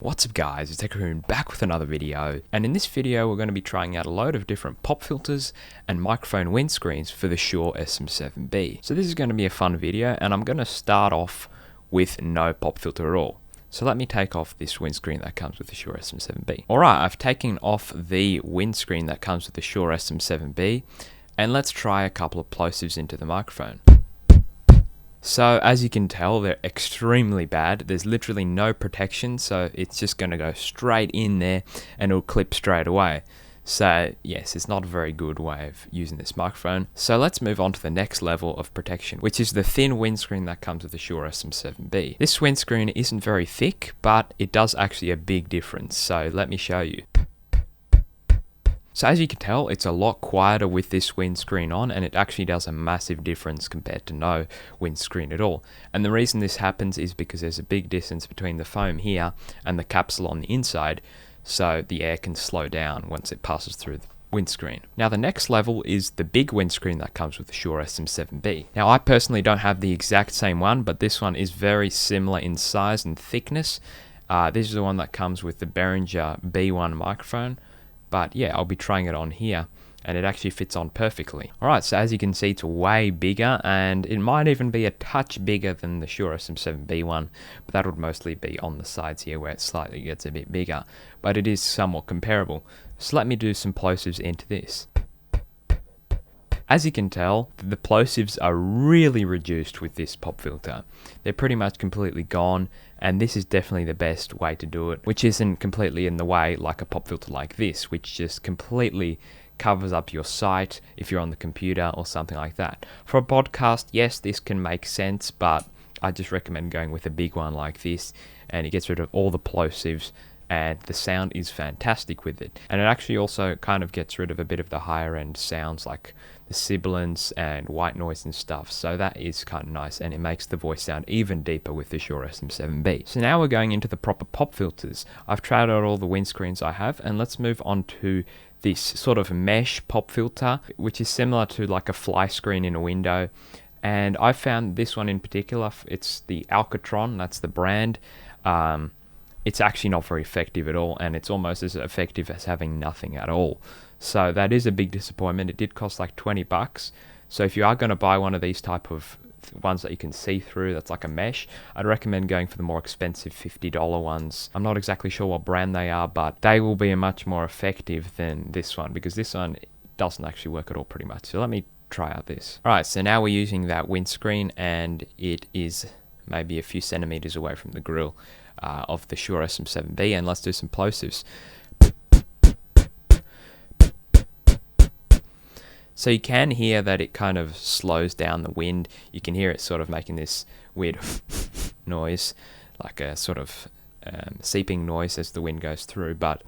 What's up guys, it's tech-raccoon back with another video, and in this video we're going to be trying out a load of different pop filters and microphone windscreens for the Shure SM7B. So this is going to be a fun video, and I'm going to start off with no pop filter at all. So let me take off this windscreen that comes with the Shure SM7B. Alright, I've taken off the windscreen that comes with the Shure SM7B, and let's try a couple of plosives into the microphone. So as you can tell, they're extremely bad. There's literally no protection, so it's just going to go straight in there and it'll clip straight away. So yes, it's not a very good way of using this microphone. So let's move on to the next level of protection, which is the thin windscreen that comes with the Shure SM7B. This windscreen isn't very thick, but it does actually a big difference. So let me show you. So as you can tell, it's a lot quieter with this windscreen on, and it actually does a massive difference compared to no windscreen at all. And the reason this happens is because there's a big distance between the foam here and the capsule on the inside, so the air can slow down once it passes through the windscreen. Now the next level is the big windscreen that comes with the Shure SM7B. Now I personally don't have the exact same one, but this one is very similar in size and thickness. This is the one that comes with the Behringer B1 microphone. But yeah, I'll be trying it on here, and it actually fits on perfectly. Alright, so as you can see, it's way bigger, and it might even be a touch bigger than the Shure SM7B one, but that would mostly be on the sides here where it slightly gets a bit bigger, but it is somewhat comparable. So let me do some plosives into this. As you can tell, the plosives are really reduced with this pop filter. They're pretty much completely gone, and this is definitely the best way to do it, which isn't completely in the way like a pop filter like this, which just completely covers up your sight if you're on the computer or something like that. For a podcast, yes, this can make sense, but I just recommend going with a big one like this, and it gets rid of all the plosives, and the sound is fantastic with it. And it actually also kind of gets rid of a bit of the higher end sounds like the sibilance and white noise and stuff, so that is kind of nice, and it makes the voice sound even deeper with the Shure SM7B. So now we're going into the proper pop filters. I've tried out all the windscreens I have, and let's move on to this sort of mesh pop filter, which is similar to like a fly screen in a window. And I found this one in particular, it's the Alcatron, that's the brand. It's actually not very effective at all, and it's almost as effective as having nothing at all. So that is a big disappointment. It did cost like 20 bucks. So if you are going to buy one of these type of ones that you can see through, that's like a mesh, I'd recommend going for the more expensive $50 ones. I'm not exactly sure what brand they are, but they will be much more effective than this one, because this one doesn't actually work at all pretty much. So let me try out this. Alright, so now we're using that windscreen, and it is maybe a few centimeters away from the grill of the Shure SM7B, and let's do some plosives. So you can hear that it kind of slows down the wind. You can hear it sort of making this weird noise, like a sort of seeping noise as the wind goes through, but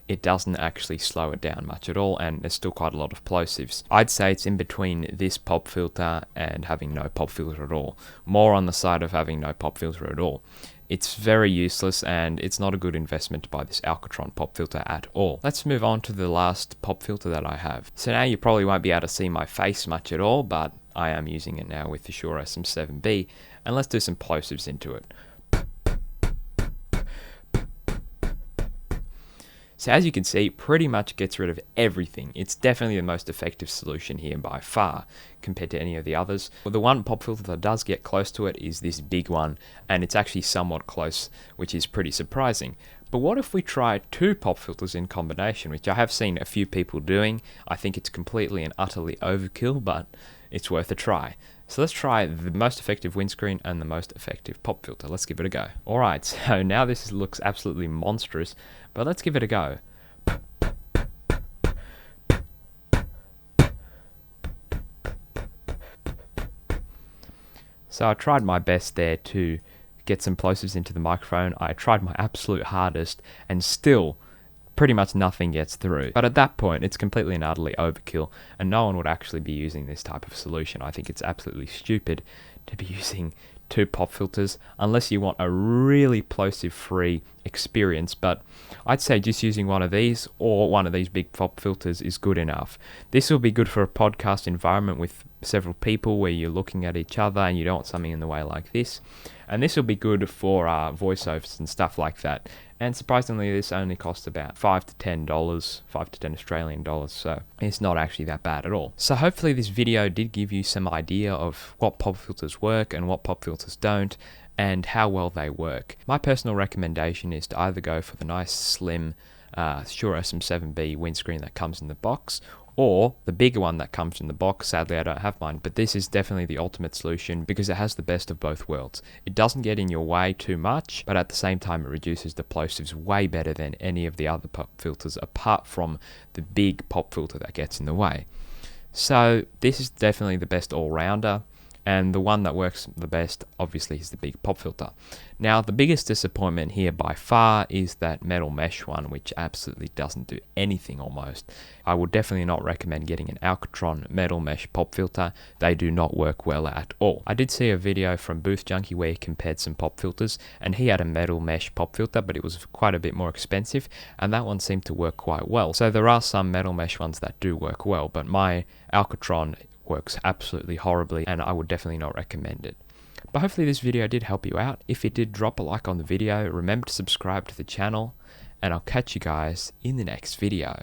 it doesn't actually slow it down much at all, and there's still quite a lot of plosives. I'd say it's in between this pop filter and having no pop filter at all. More on the side of having no pop filter at all. It's very useless, and it's not a good investment to buy this Alcatron pop filter at all. Let's move on to the last pop filter that I have. So now you probably won't be able to see my face much at all, but I am using it now with the Shure SM7B, and let's do some plosives into it. So as you can see, pretty much gets rid of everything. It's definitely the most effective solution here by far compared to any of the others. Well, the one pop filter that does get close to it is this big one, and it's actually somewhat close, which is pretty surprising. But what if we try two pop filters in combination, which I have seen a few people doing. I think it's completely and utterly overkill, but it's worth a try. So let's try the most effective windscreen and the most effective pop filter. Let's give it a go. Alright, so now this looks absolutely monstrous, but let's give it a go. So I tried my best there to get some plosives into the microphone. I tried my absolute hardest, and still pretty much nothing gets through. But at that point, it's completely and utterly overkill, and no one would actually be using this type of solution. I think it's absolutely stupid to be using two pop filters unless you want a really plosive free experience, but I'd say just using one of these or one of these big pop filters is good enough. This will be good for a podcast environment with several people where you're looking at each other and you don't want something in the way like this. And this will be good for voiceovers and stuff like that. And surprisingly, this only costs about $5 to $10, $5 to $10 Australian dollars, so it's not actually that bad at all. So hopefully this video did give you some idea of what pop filters work and what pop filters don't, and how well they work. My personal recommendation is to either go for the nice slim Shure SM7B windscreen that comes in the box, or the bigger one that comes in the box. Sadly, I don't have mine, but this is definitely the ultimate solution because it has the best of both worlds. It doesn't get in your way too much, but at the same time, it reduces the plosives way better than any of the other pop filters, apart from the big pop filter that gets in the way. So this is definitely the best all-rounder. And the one that works the best, obviously, is the big pop filter. Now, the biggest disappointment here by far is that metal mesh one, which absolutely doesn't do anything almost. I would definitely not recommend getting an Alcatron metal mesh pop filter. They do not work well at all. I did see a video from Booth Junkie where he compared some pop filters, and he had a metal mesh pop filter, but it was quite a bit more expensive, and that one seemed to work quite well. So there are some metal mesh ones that do work well, but my Alcatron works absolutely horribly, and I would definitely not recommend it. But hopefully this video did help you out. If it did, drop a like on the video, remember to subscribe to the channel, and I'll catch you guys in the next video.